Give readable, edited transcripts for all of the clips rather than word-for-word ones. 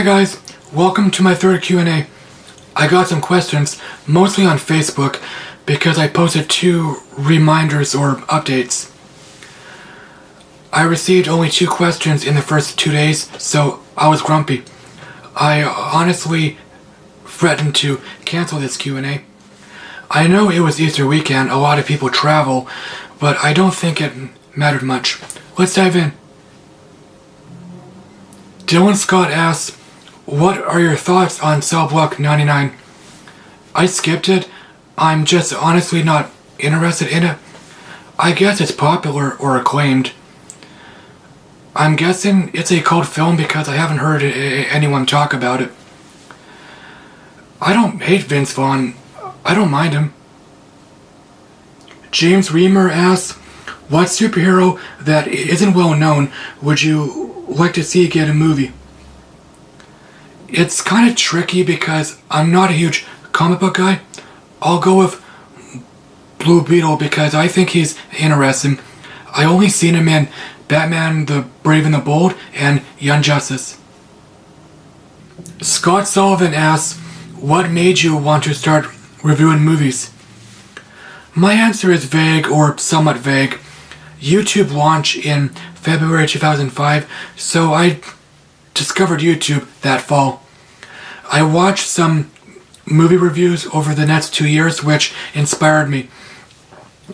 guys, welcome to my third Q&A. I got some questions, mostly on Facebook, because I posted 2 reminders or updates. I received only 2 questions in the first 2 days, so I was grumpy. I honestly threatened to cancel this Q&A. I know it was Easter weekend, a lot of people travel, but I don't think it mattered much. Let's dive in. Dylan Scott asks, what are your thoughts on Cell Block 99? I skipped it. I'm just honestly not interested in it. I guess it's popular or acclaimed. I'm guessing it's a cult film because I haven't heard anyone talk about it. I don't hate Vince Vaughn. I don't mind him. James Reamer asks, what superhero that isn't well known would you like to see get a movie? It's kind of tricky because I'm not a huge comic book guy. I'll go with Blue Beetle because I think he's interesting. I only seen him in Batman the Brave and the Bold and Young Justice. Scott Sullivan asks, what made you want to start reviewing movies? My answer is vague or somewhat vague. YouTube launched in February 2005, so I discovered YouTube that fall. I watched some movie reviews over the next 2 years, which inspired me.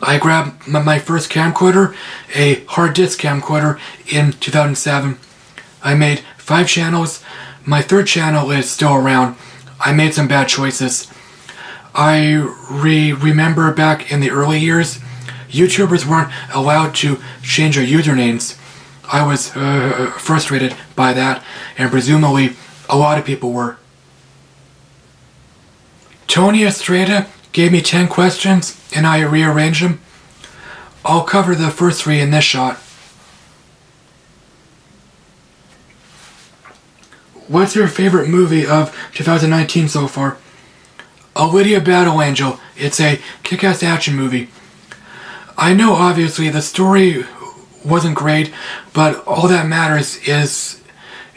I grabbed my first camcorder, a hard disk camcorder, in 2007. I made 5 channels. My 3rd channel is still around. I made some bad choices. I remember back in the early years, YouTubers weren't allowed to change their usernames. I was frustrated by that, and presumably a lot of people were. Tony Estrada gave me 10 questions, and I rearranged them. I'll cover the first 3 in this shot. What's your favorite movie of 2019 so far? Lydia Battle Angel. It's a kick-ass action movie. I know obviously the story wasn't great, but all that matters is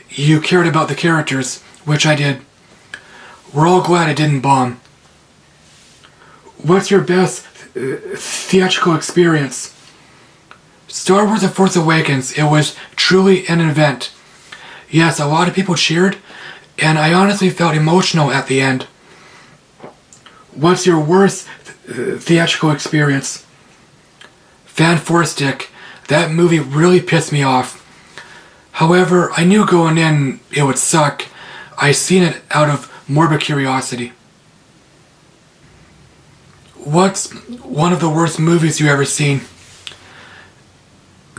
you cared about the characters, which I did. We're all glad it didn't bomb. What's your best theatrical experience? Star Wars The Force Awakens. It was truly an event. Yes, a lot of people cheered, and I honestly felt emotional at the end. What's your worst theatrical experience? Fan Four Stick. That movie really pissed me off. However, I knew going in it would suck. I seen it out of morbid curiosity. What's one of the worst movies you ever seen?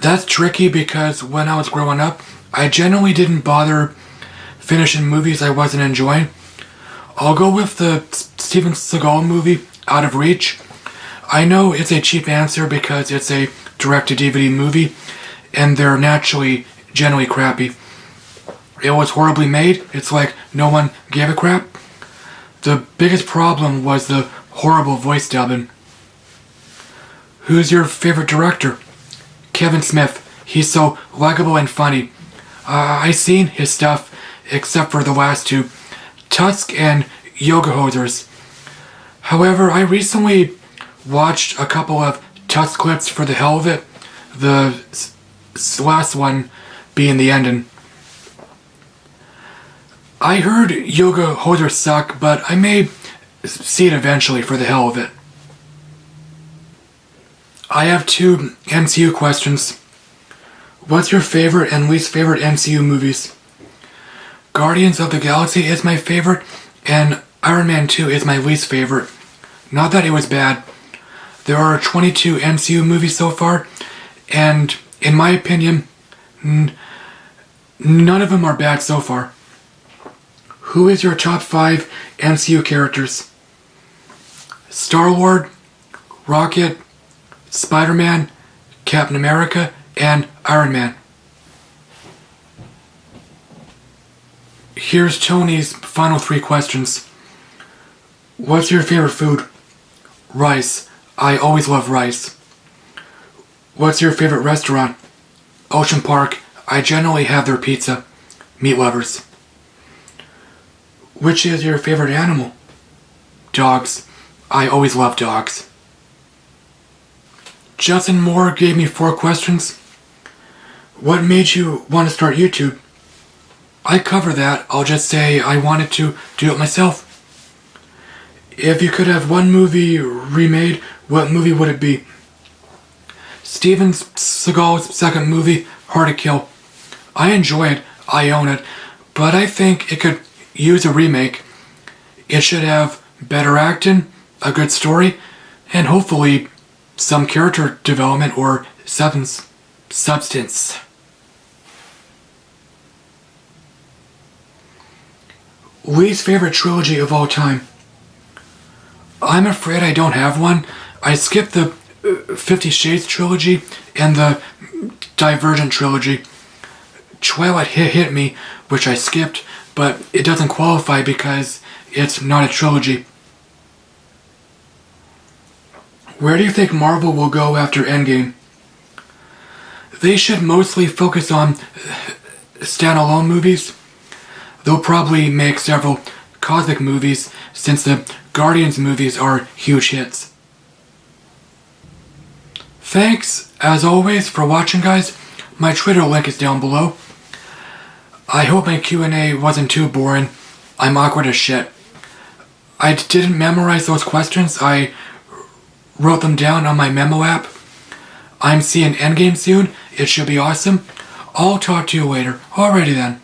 That's tricky because when I was growing up, I generally didn't bother finishing movies I wasn't enjoying. I'll go with the Steven Seagal movie, Out of Reach. I know it's a cheap answer because it's a direct-to-DVD movie, and they're naturally generally crappy. It was horribly made. It's like no one gave a crap. The biggest problem was the horrible voice dubbing. Who's your favorite director? Kevin Smith. He's so likable and funny. I seen his stuff, except for the last 2, Tusk and Yoga Hosers. However, I recently watched a couple of Tusk clips for the hell of it, the last one being the ending. I heard Yoga Hosers suck, but I may see it eventually for the hell of it. I have 2 MCU questions. What's your favorite and least favorite MCU movies? Guardians of the Galaxy is my favorite, and Iron Man 2 is my least favorite. Not that it was bad. There are 22 MCU movies so far, and in my opinion, none of them are bad so far. Who is your top 5 MCU characters? Star-Lord, Rocket, Spider-Man, Captain America, and Iron Man. Here's Tony's final 3 questions. What's your favorite food? Rice. I always love rice. What's your favorite restaurant? Ocean Park. I generally have their pizza. Meat lovers. Which is your favorite animal? Dogs. I always love dogs. Justin Moore gave me 4 questions. What made you want to start YouTube? I cover that. I'll just say I wanted to do it myself. If you could have one movie remade, what movie would it be? Steven Seagal's second movie, Hard to Kill. I enjoy it. I own it. But I think it could use a remake. It should have better acting, a good story, and hopefully some character development or substance. Least favorite trilogy of all time? I'm afraid I don't have one. I skipped the 50 Shades trilogy and the Divergent trilogy. Twilight hit me, which I skipped, but it doesn't qualify because it's not a trilogy. Where do you think Marvel will go after Endgame? They should mostly focus on standalone movies. They'll probably make several cosmic movies since the Guardians movies are huge hits. Thanks, as always, for watching, guys. My Twitter link is down below. I hope my Q&A wasn't too boring. I'm awkward as shit. I didn't memorize those questions. I wrote them down on my memo app. I'm seeing Endgame soon. It should be awesome. I'll talk to you later. Alrighty then.